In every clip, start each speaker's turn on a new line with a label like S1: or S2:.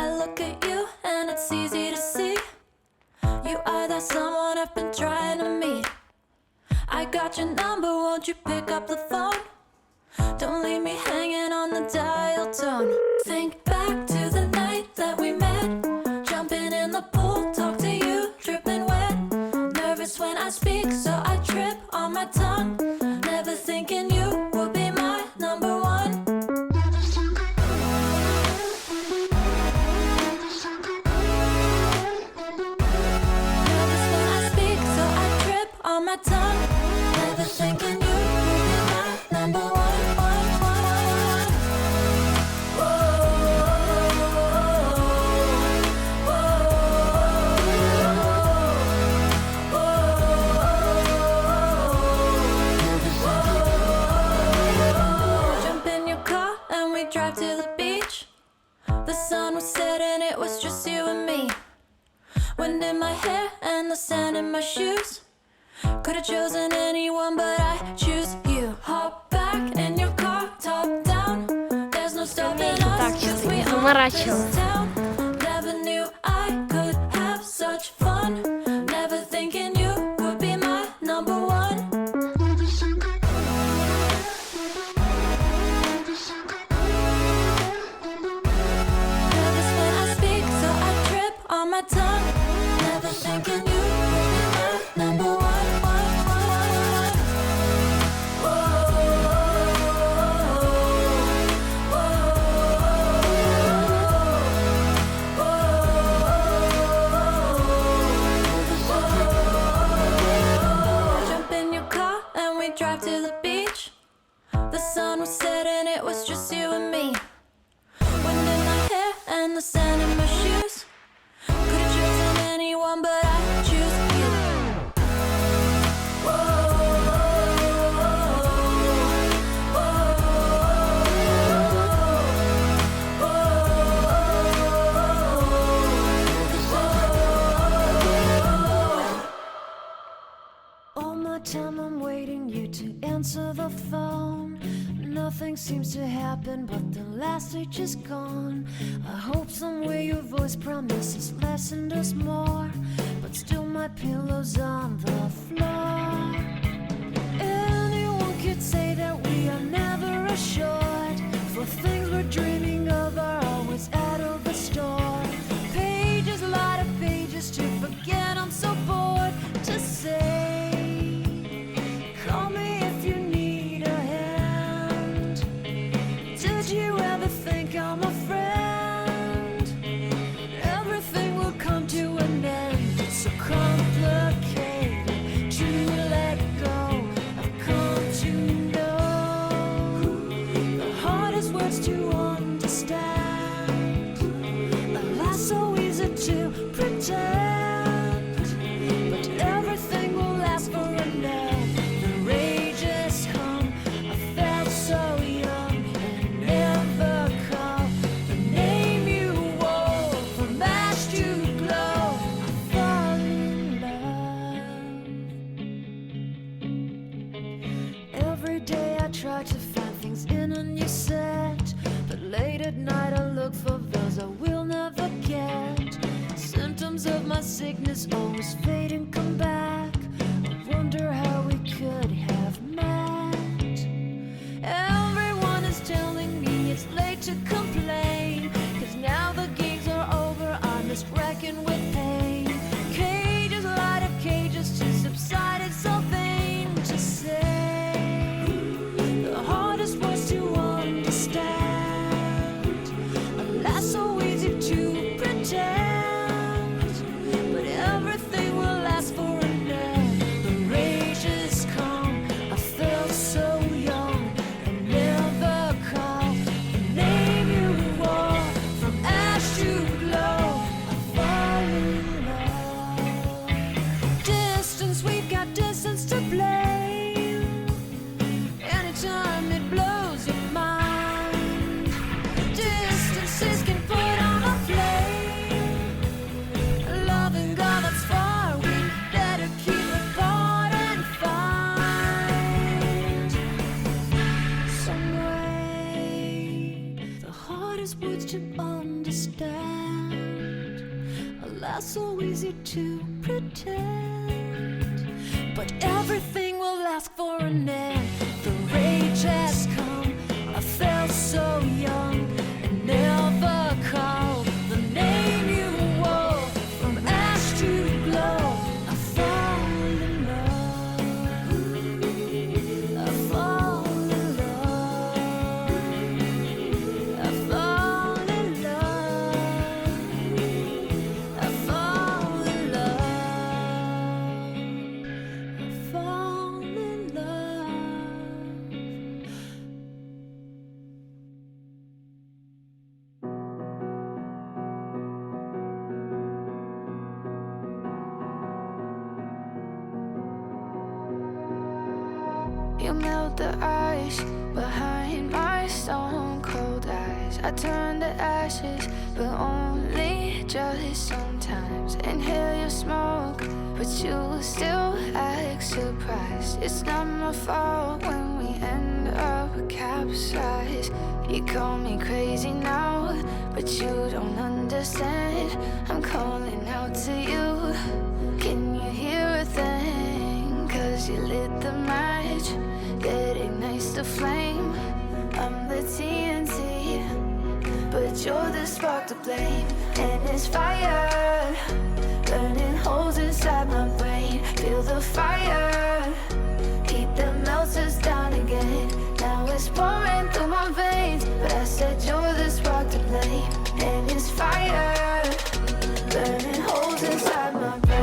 S1: I look at you and it's easy to see. You are that someone I've been trying to meet. I got your number, won't you pick up the phone? Don't leave me hanging on the dial tone. Think back to the night that we met. Jumping in the pool, talk to you, dripping wet. Nervous when I speak, so I trip on my tongue. Never thinking you would be my number one. Nervous when I speak, so I trip on my tongue. Never thinking you would be my number one. Drive to the beach. The sun was setting, it was just you and me. Wind in my hair and the sand in my shoes. Could've chosen anyone, but I choose you. Hop back in your car, top down. There's no stopping us, 'cause we own this town. Never knew I could have such fun. Never thinking you would be my number one. My tongue, never thinking you would be my number one. Jump in your car and we drive to the beach. The sun was setting, it was just you and me. Wind in my hair and the sand in my shoes. Could've chosen anyone, but I choose you.
S2: All my time I'm waiting you to answer the phone. Nothing seems to happen, but the last stage is gone. I hope somewhere your voice promises less and us more, but still my pillow's on the floor. Anyone could say that we are never assured, for things we're dreaming of are always out of the store. Pages, a lot of pages to forget, I'm so bored to say. Call me if you need a hand. Did you ever think I'm a friend? Everything will come to an end. It's so complicated to let go. I've come to know the hardest words to understand. A lie so easy to pretend, but everything will last for a night. The rage has come. I felt so young and never called the name you wore. From ash to glow, I fall in love. Every day I try to find things in a new set, but late at night I look for those I will never get. Symptoms of my sickness always fade and come back. I wonder how we could have met. Everyone is telling me it's late to complain, 'cause now the games are over, I'm just wrecking with pain. Cages, light of cages to subside, it's so vain to say. The hardest words to understand, alas so easy to pretend, but everything will last for a night. The rage has come. I felt so young and never called the name you wore. From ash to glow, I fall in love. Distance, we've got distance to blame. Anytime it blows your mind, distances can put on a flame. Loving God that's far, we better keep apart and find some way. The hardest words to understand. last so easy to pretend. But everything will ask for an end. The rage has come. I felt so young and never called the name you wore. From ash to glow, I fall in love. I fall in love. I fall in love. I fall in love. I fall in love. You melt the ice behind my stone cold eyes. I turn to ashes, but only just sometimes. Inhale your smoke, but you still act surprised. It's not my fault when we end up capsized. You call me crazy now, but you don't understand. I'm calling out to you. Can you hear a thing? 'Cause you lit the match, that ignites the flame. I'm the TNT, but you're the spark to blame. And it's fire, burning holes inside my brain. Feel the fire, heat that melts us down again. Now it's pouring through my veins, but I said you're the spark to blame. And it's fire, burning holes inside my brain.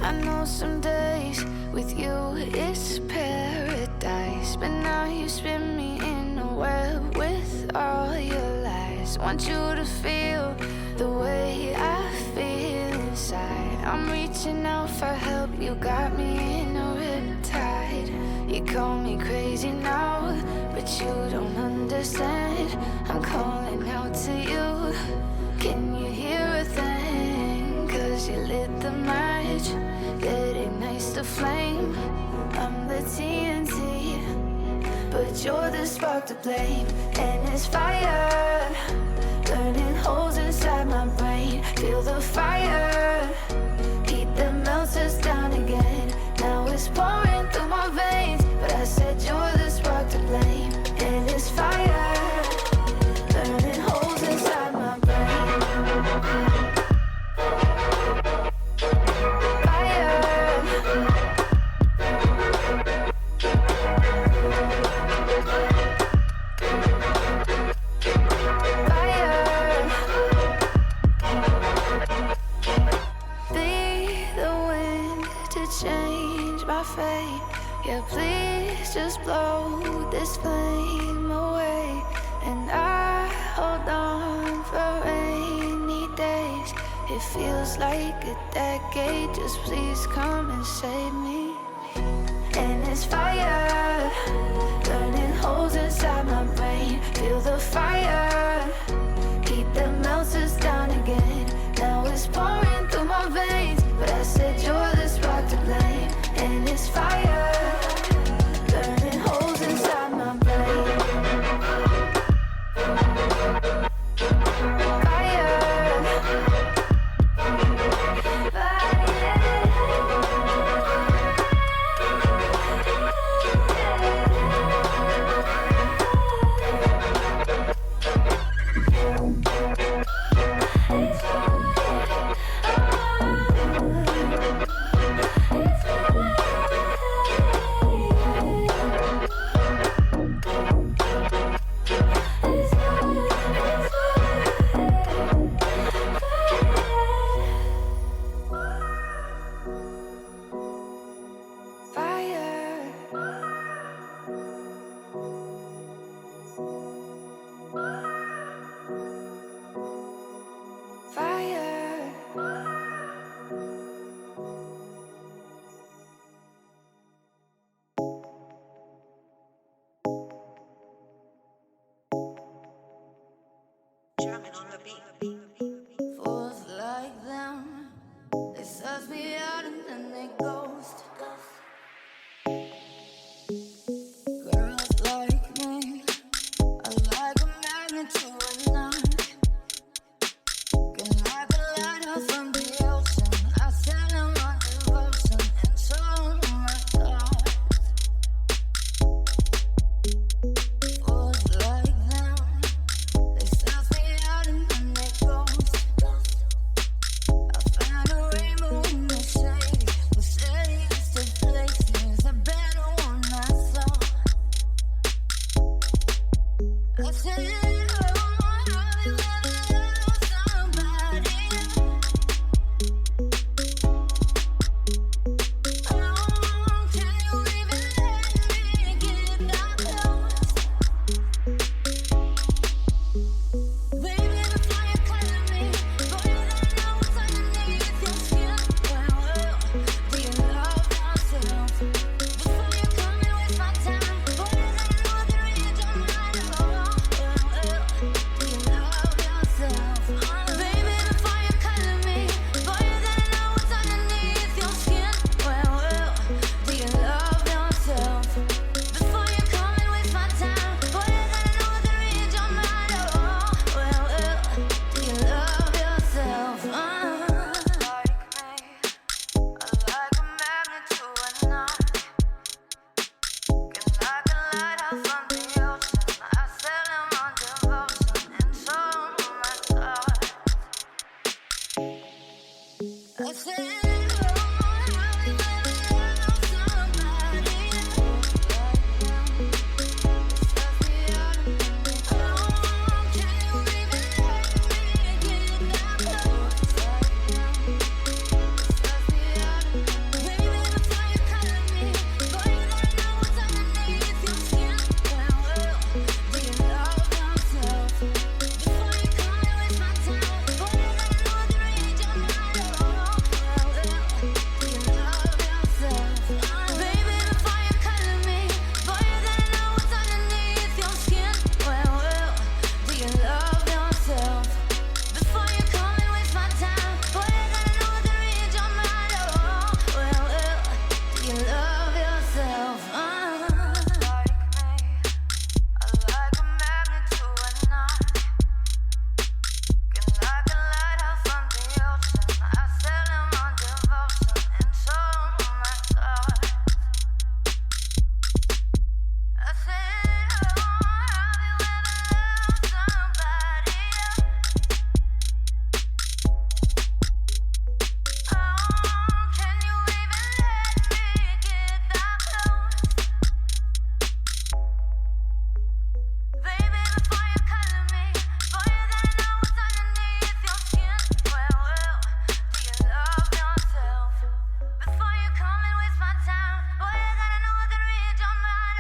S2: I know some days with you it's paradise, but now you spin me in a web with all your lies. Want you to feel the way I feel inside. I'm reaching out for help, you got me in a riptide. You call me crazy now, but you don't understand. I'm calling out to you. Can you hear a thing? 'Cause you lit the match, that ignites the flame. I'm the TNT, but you're the spark to blame. And it's fire, burning holes inside my brain. Feel the fire, heat that melts us down again. Now it's pouring through my veins, but I said you're the spark to blame. And it's fire, burning holes inside my brain. Yeah, please just blow this flame away. And I hold on for rainy days. It feels like a decade, just please come and save me. And it's fire, burning holes inside my brain. Feel the fire, heat that melts us down again. Now it's pouring through my veins, but I said you're the spark to blame. And it's fire, burning holes inside my brain. Fire. Fools like them, they suss me out and then they ghost. Girls like me are like a magnet to a knife. Can like a lighter from the ocean. I set them on devotion and show them my thoughts. Fools like them, they suss me out and then they ghost. I found a rainbow in the shade, the shadiest of places, a better one I saw. I said, oh, have you ever loved somebody? Oh, can you even let me get that close? Baby, before you color me, boy, you don't know what's underneath your skin. Well, do you love yourself? Before you come and waste my time, boy, you don't know what can read your mind. Oh, do you love yourself? Baby, before you color me, boy, you don't know what's underneath your skin. Well, do you love yourself? Before you come and waste my time, boy, you don't know what can read your mind. Oh, do you love yourself? Like me, like a magnet to a knife. Can like a lighter from the ocean. I set them on devotion and show them my thoughts. I said, oh, have you ever loved somebody? Suss me out and then they oh, can you even let me get that close? Suss me out and then baby, before you color me, boy, you don't know what's underneath your skin. Well, do you love yourself? Before you come and waste my time, boy, you don't know what can read your mind. Oh, do you love yourself? Baby, before you color me, boy, you don't know what's underneath your skin. Well, do you love yourself? Before you come and waste my time, boy, you don't know what can read your mind. Oh, do you love yourself? Like me, like a magnet to a knife. Can like a lighter from the ocean. I set them on devotion and show them my thoughts. I said, oh, have you ever loved somebody? Oh, can you even let me get that close? Baby, before you color me, boy, you don't know what's underneath your skin. Well, do you love yourself? Before you come and waste my time, boy, you gotta know what can read your mind.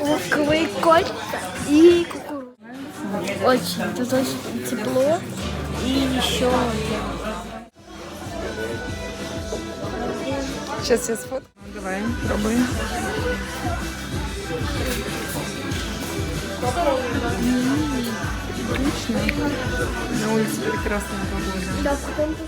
S3: Луковый кольца и кукуруза. Очень, тут очень тепло и еще
S4: Сейчас я сфоткаю. Давай, пробуем. Отлично. На улице прекрасная погода.
S3: да, в каком-то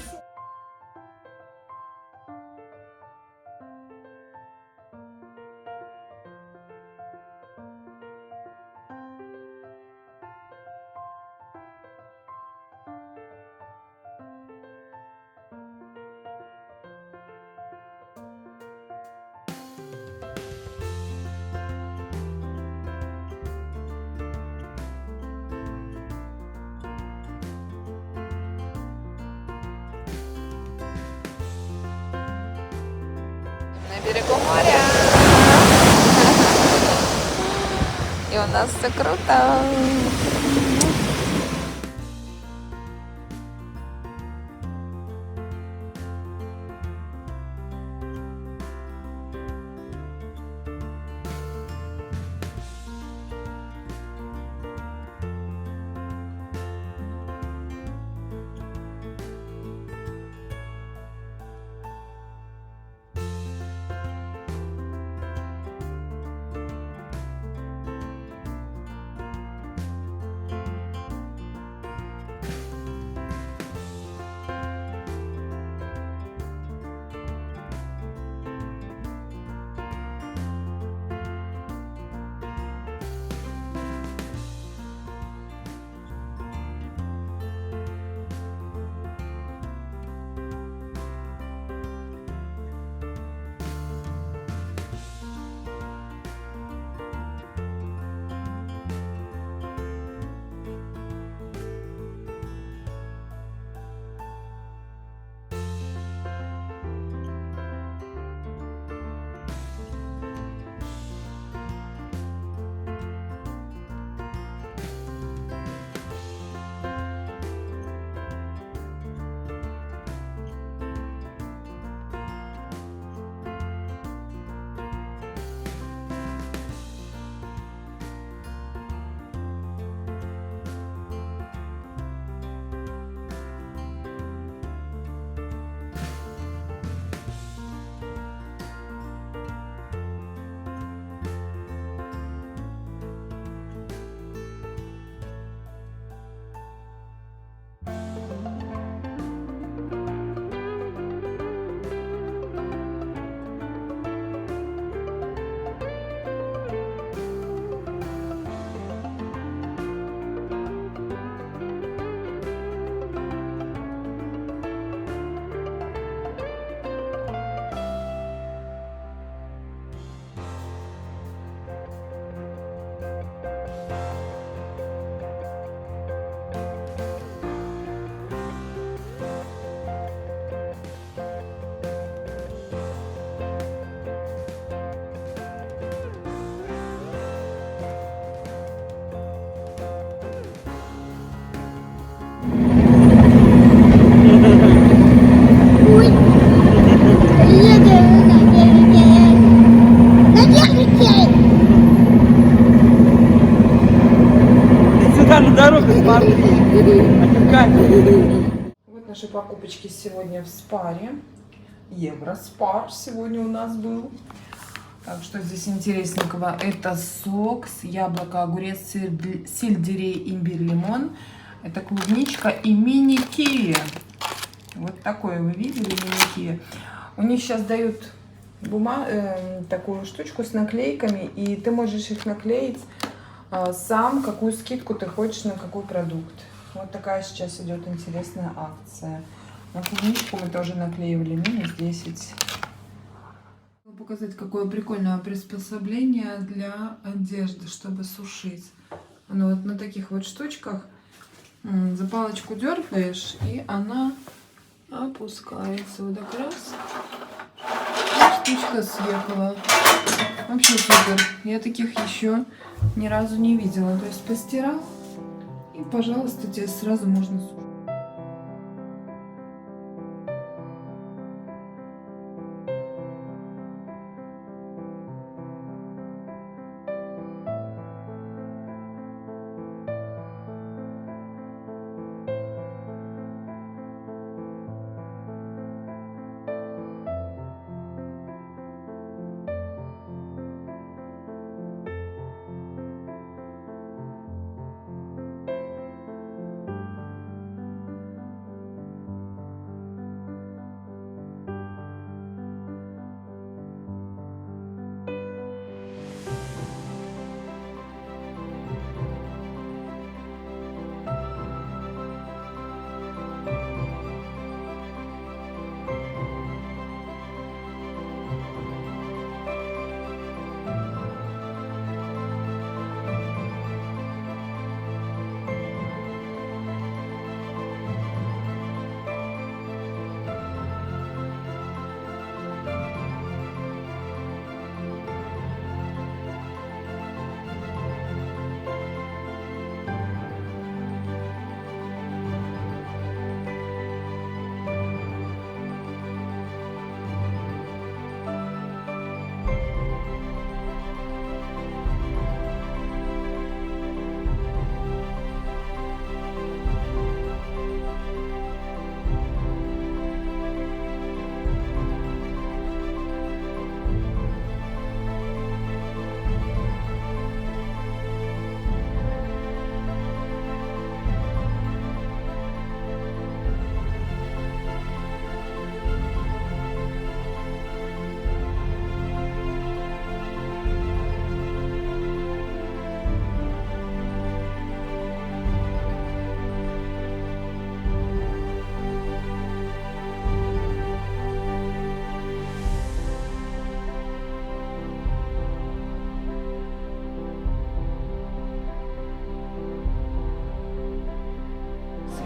S4: На берегу моря. И у нас все круто. покупочки сегодня в Спаре. Евроспар сегодня у нас был. Так, что здесь интересненького? Это сок с яблоко, огурец, сельдерей, имбирь, лимон. Это клубничка и мини-киви. Вот такое вы видели, мини-киви. У них сейчас дают такую штучку с наклейками, и ты можешь их наклеить сам, какую скидку ты хочешь на какой продукт. Вот такая сейчас идет интересная акция. На клубничку мы тоже наклеивали минус 10. Хочу показать, какое прикольное приспособление для одежды, чтобы сушить. Оно вот на таких вот штучках. За палочку дергаешь, и она опускается. Вот так раз. И штучка съехала. Вообще супер. Я таких еще ни разу не видела. То есть постирал, и, пожалуйста, тебе сразу можно сушить.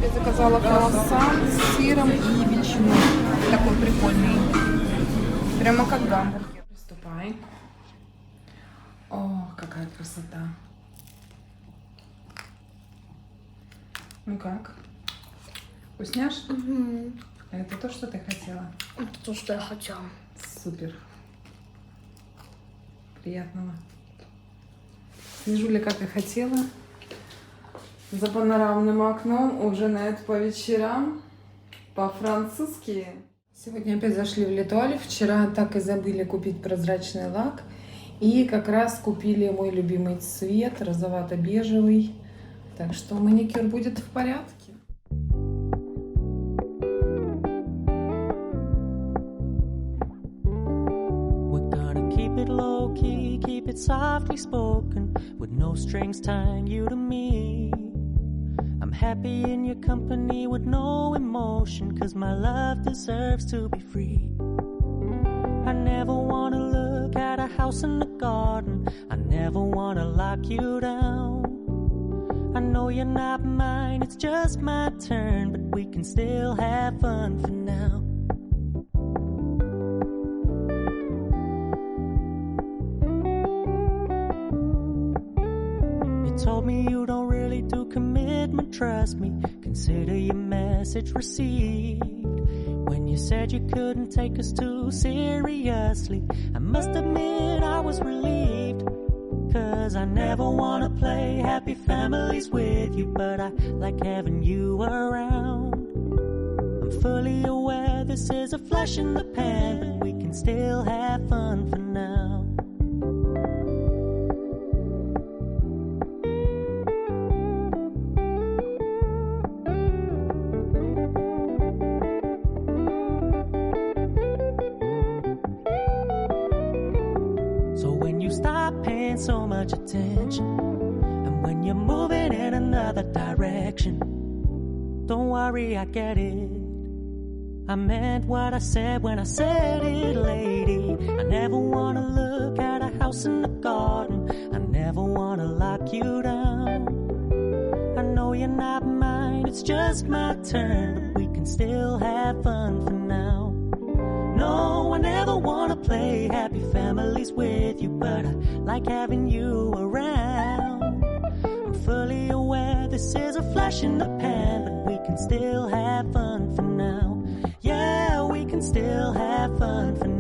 S4: Я заказала круассан с сыром и ветчиной. Такой прикольный. Прямо как гамбургер. Приступай. О, какая красота. Ну как? Вкусняш?
S3: Угу.
S4: Это то, что ты хотела?
S3: Это то, что я хотела.
S4: Супер. Приятного. Снежуля, как и хотела. За панорамным окном ужинает по вечерам по-французски. Сегодня опять зашли в Летуаль. Вчера так и забыли купить прозрачный лак. И как раз купили мой любимый цвет, розовато-бежевый. Так что маникюр будет в порядке.
S5: Keep it softly spoken, with no strings tying you to me. I'm happy in your company with no emotion, 'cause my love deserves to be free. I never wanna look at a house in the garden, I never wanna lock you down. I know you're not mine, it's just my turn, but we can still have fun for now. Told me you don't really do commitment, trust me, consider your message received. When you said you couldn't take us too seriously, I must admit I was relieved. 'Cause I never wanna play happy families with you, but I like having you around. I'm fully aware this is a flash in the pan, but we can still have fun for now. So when you stop paying so much attention, and when you're moving in another direction, don't worry, I get it. I meant what I said when I said it, lady. I never wanna look at a house in the garden. I never wanna lock you down. I know you're not mine, it's just my turn, but we can still have fun for now. No, I never wanna play happy families with you, but I like having you around. I'm fully aware this is a flash in the pan, but we can still have fun for now. Yeah, we can still have fun for now.